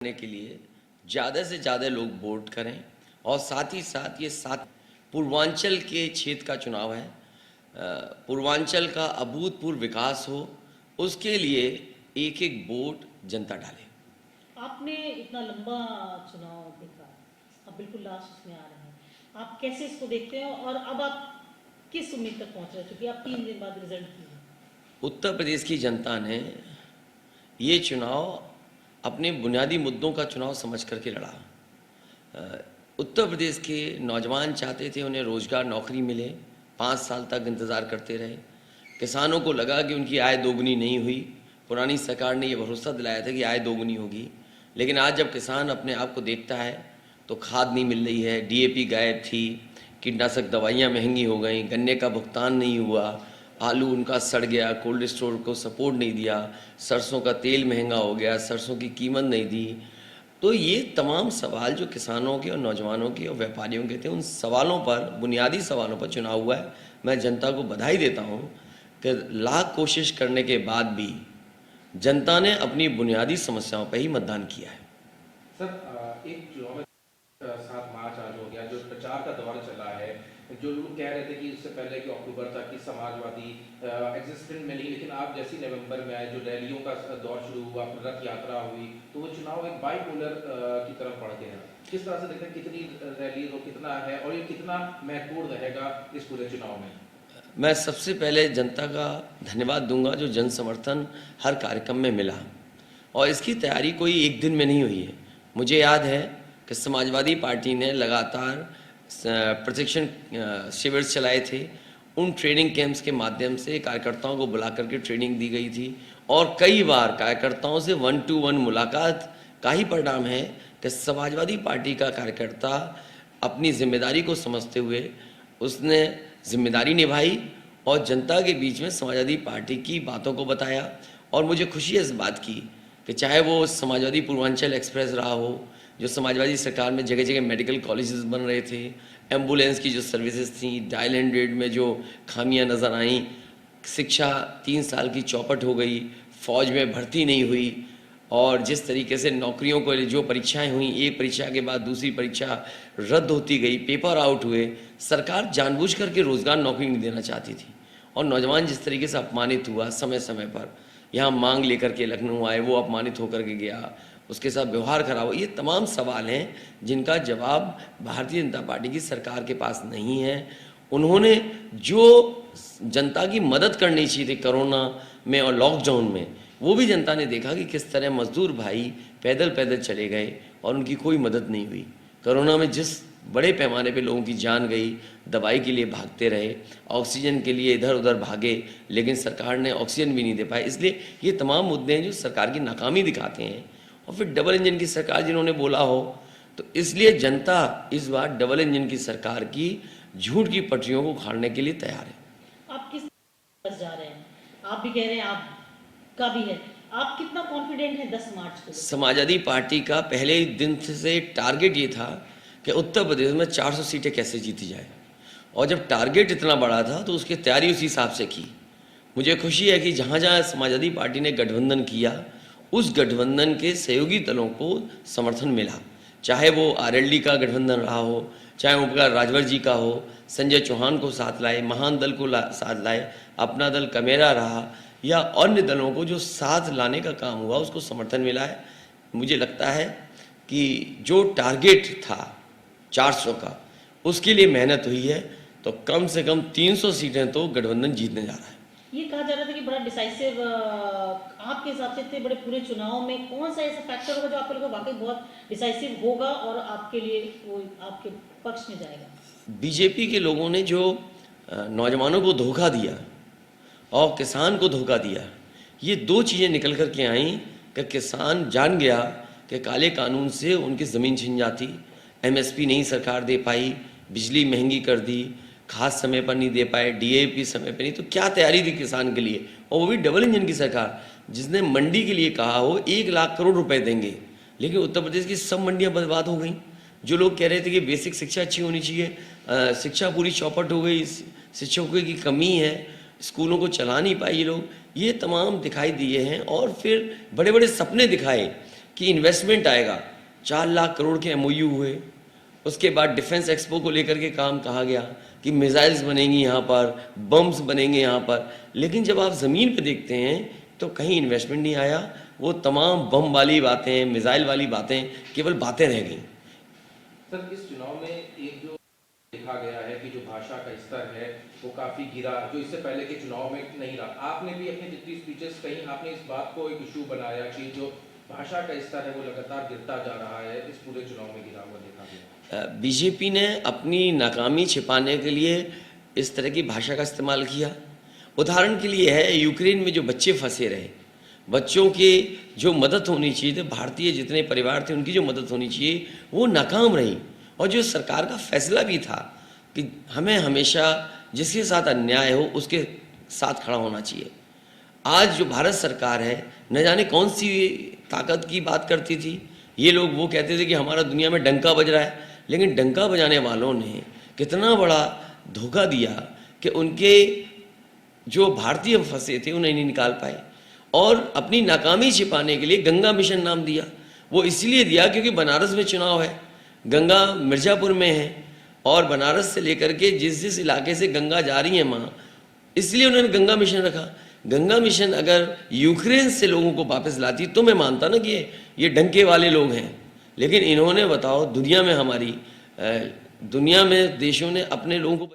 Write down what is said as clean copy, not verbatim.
करने के लिए ज़्यादा से ज़्यादा लोग वोट करें और साथ ही साथ ये सात पूर्वांचल के क्षेत्र का चुनाव है। पूर्वांचल का अभूतपूर्व विकास हो, उसके लिए एक एक वोट जनता डाले। आपने इतना लंबा चुनाव देखा, अब बिल्कुल लास्ट में आ रहे हैं, आप कैसे इसको देखते हो और अब आप किस उम्मीद तक पहुंच रहे हो, क्योंकि आप 3 दिन बाद रिजल्ट की है। उत्तर प्रदेश की जनता ने ये चुनाव अपने बुनियादी मुद्दों का चुनाव समझ करके लड़ा। उत्तर प्रदेश के नौजवान चाहते थे उन्हें रोजगार नौकरी मिले, 5 साल तक इंतज़ार करते रहे। किसानों को लगा कि उनकी आय दोगुनी नहीं हुई। पुरानी सरकार ने ये भरोसा दिलाया था कि आय दोगुनी होगी, लेकिन आज जब किसान अपने आप को देखता है तो खाद नहीं मिल रही है, डीएपी गायब थी, कीटनाशक दवाइयाँ महंगी हो गई, गन्ने का भुगतान नहीं हुआ, आलू उनका सड़ गया, कोल्ड स्टोर को सपोर्ट नहीं दिया, सरसों का तेल महंगा हो गया, सरसों की कीमत नहीं दी। तो ये तमाम सवाल जो किसानों के और नौजवानों के और व्यापारियों के थे, उन सवालों पर, बुनियादी सवालों पर चुनाव हुआ है। मैं जनता को बधाई देता हूँ कि लाख कोशिश करने के बाद भी जनता ने अपनी बुनियादी समस्याओं पर ही मतदान किया है। सर, एक चुनाव में 7 मार्च आज हो गया, जो प्रचार का दौर चला है, जो लोग कह रहे थे कि इससे पहले कि अक्टूबर तक कि समाजवादी एग्जिस्टेंट में नहीं, लेकिन आप जैसी नवंबर में आए, जो रैलियों का दौर शुरू हुआ, रथ यात्रा हुई, तो वो चुनाव एक बाइपोलर की तरफ बढ़ गया। किस तरह से देखते हैं, कितनी रैली और कितना है और ये कितना महत्वपूर्ण रहेगा इस पूरे चुनाव में? मैं सबसे पहले जनता का धन्यवाद दूंगा जो जन समर्थन हर कार्यक्रम में मिला, और इसकी तैयारी कोई एक दिन में नहीं हुई है। मुझे याद है कि समाजवादी पार्टी ने लगातार प्रशिक्षण शिविर चलाए थे। उन ट्रेनिंग कैंप्स के माध्यम से कार्यकर्ताओं को बुला करके ट्रेनिंग दी गई थी, और कई बार कार्यकर्ताओं से 1-to-1 मुलाकात का ही परिणाम है कि समाजवादी पार्टी का कार्यकर्ता अपनी जिम्मेदारी को समझते हुए उसने जिम्मेदारी निभाई और जनता के बीच में समाजवादी पार्टी की बातों को बताया। और मुझे खुशी है इस बात की कि चाहे वो समाजवादी पूर्वांचल एक्सप्रेस रहा हो, जो समाजवादी सरकार में जगह जगह मेडिकल कॉलेजेस बन रहे थे, एम्बुलेंस की जो सर्विसेज थी, डायल 100 में जो खामियां नज़र आईं, शिक्षा 3 साल की चौपट हो गई, फौज में भर्ती नहीं हुई, और जिस तरीके से नौकरियों को जो परीक्षाएं हुई, एक परीक्षा के बाद दूसरी परीक्षा रद्द होती गई, पेपर आउट हुए, सरकार जानबूझ करके रोज़गार नौकरी नहीं देना चाहती थी, और नौजवान जिस तरीके से अपमानित हुआ, समय समय पर यहाँ मांग लेकर के लखनऊ आए, वो अपमानित होकर के गया, उसके साथ व्यवहार खराब हो। ये तमाम सवाल हैं जिनका जवाब भारतीय जनता पार्टी की सरकार के पास नहीं है। उन्होंने जो जनता की मदद करनी चाहिए थी कोरोना में और लॉकडाउन में, वो भी जनता ने देखा कि किस तरह मजदूर भाई पैदल पैदल चले गए और उनकी कोई मदद नहीं हुई। कोरोना में जिस बड़े पैमाने पे लोगों की जान गई, दवाई के लिए भागते रहे, ऑक्सीजन के लिए इधर उधर भागे, लेकिन सरकार ने ऑक्सीजन भी नहीं दे पाए। इसलिए ये तमाम मुद्दे हैं जो सरकार की नाकामी दिखाते हैं। और फिर डबल इंजन की सरकार जिन्होंने बोला हो, तो इसलिए जनता इस बार डबल इंजन की सरकार की झूठ की पटरियों को उखाड़ने के लिए तैयार है। आप किस तरफ जा रहे हैं? आप भी कह रहे हैं आपका भी है, आप कितना कॉन्फिडेंट हैं 10 मार्च को? समाजवादी पार्टी का पहले ही दिन से टारगेट ये था कि उत्तर प्रदेश में 400 सीटें कैसे जीती जाए, और जब टारगेट इतना बड़ा था तो उसकी तैयारी उसी हिसाब से की। मुझे खुशी है कि जहाँ जहाँ समाजवादी पार्टी ने गठबंधन किया, उस गठबंधन के सहयोगी दलों को समर्थन मिला, चाहे वो आरएलडी का गठबंधन रहा हो, चाहे ओमप्रकाश राजभर जी का हो, संजय चौहान को साथ लाए, महान दल को साथ लाए, अपना दल कमेरा रहा, या अन्य दलों को जो साथ लाने का काम हुआ उसको समर्थन मिला है। मुझे लगता है कि जो टारगेट था 400 का, उसके लिए मेहनत हुई है, तो कम से कम 300 सीटें तो गठबंधन जीतने जा रहा है। ये कहा जा रहा था कि बड़ा डिसाइसिव, आपके हिसाब से इतने बड़े पूरे चुनाव में कौन सा ऐसा फैक्टर होगा जो आपको लगा वाकई बहुत डिसाइसिव होगा और आपके लिए वो आपके पक्ष में जाएगा? बीजेपी के लोगों ने जो नौजवानों को धोखा दिया और किसान को धोखा दिया, ये दो चीज़ें निकल कर के आईं कि किसान जान गया कि काले कानून से उनकी ज़मीन छिन जाती, एमएसपी नहीं सरकार दे पाई, बिजली महंगी कर दी, खाद समय पर नहीं दे पाए, डीएपी समय पर नहीं, तो क्या तैयारी थी किसान के लिए, और वो भी डबल इंजन की सरकार जिसने मंडी के लिए कहा हो 1 लाख करोड़ रुपए देंगे, लेकिन उत्तर प्रदेश की सब मंडियां बर्बाद हो गई। जो लोग कह रहे थे कि बेसिक शिक्षा अच्छी होनी चाहिए, शिक्षा पूरी चौपट हो गई, शिक्षकों की कमी है, स्कूलों को चला नहीं पाए ये लोग, ये तमाम दिखाई दिए हैं। और फिर बड़े बड़े सपने दिखाए कि इन्वेस्टमेंट आएगा। 4 लाख करोड़ के MOU हुए, उसके बाद डिफेंस एक्सपो को लेकर के काम कहा गया कि मिसाइल्स बनेंगी यहाँ पर, बम्स बनेंगे यहाँ पर, लेकिन जब आप ज़मीन पे देखते हैं तो कहीं इन्वेस्टमेंट नहीं आया। वो तमाम बम वाली बातें, मिसाइल वाली बातें केवल बातें रह गई। सर, इस चुनाव में एक जो देखा गया है कि जो भाषा का स्तर है वो काफ़ी गिरा, जो इससे पहले के चुनाव में नहीं रहा। आपने भी अपनी जितनी स्पीचेस कहीं आपने इस बात को एक इशू बनाया कि जो भाषा का स्तर है वो लगातार गिरता जा रहा है, इस पूरे चुनाव में गिरा हुआ देखा गया। बीजेपी ने अपनी नाकामी छिपाने के लिए इस तरह की भाषा का इस्तेमाल किया। उदाहरण के लिए है, यूक्रेन में जो बच्चे फंसे रहे, बच्चों की जो मदद होनी चाहिए थी, भारतीय जितने परिवार थे उनकी जो मदद होनी चाहिए वो नाकाम रही। और जो सरकार का फैसला भी था कि हमें हमेशा जिसके साथ अन्याय हो उसके साथ खड़ा होना चाहिए। आज जो भारत सरकार है, न जाने कौन सी ताकत की बात करती थी। ये लोग वो कहते थे कि हमारा दुनिया में डंका बज रहा है, लेकिन डंका बजाने वालों ने कितना बड़ा धोखा दिया कि उनके जो भारतीय फंसे थे उन्हें नहीं निकाल पाए। और अपनी नाकामी छिपाने के लिए गंगा मिशन नाम दिया। वो इसलिए दिया क्योंकि बनारस में चुनाव है, गंगा मिर्ज़ापुर में है, और बनारस से लेकर के जिस जिस इलाके से गंगा जा रही है माँ, इसलिए उन्होंने गंगा मिशन रखा। गंगा मिशन अगर यूक्रेन से लोगों को वापस लाती तो मैं मानता ना कि ये डंके वाले लोग हैं, लेकिन इन्होंने बताओ दुनिया में हमारी दुनिया में देशों ने अपने लोगों को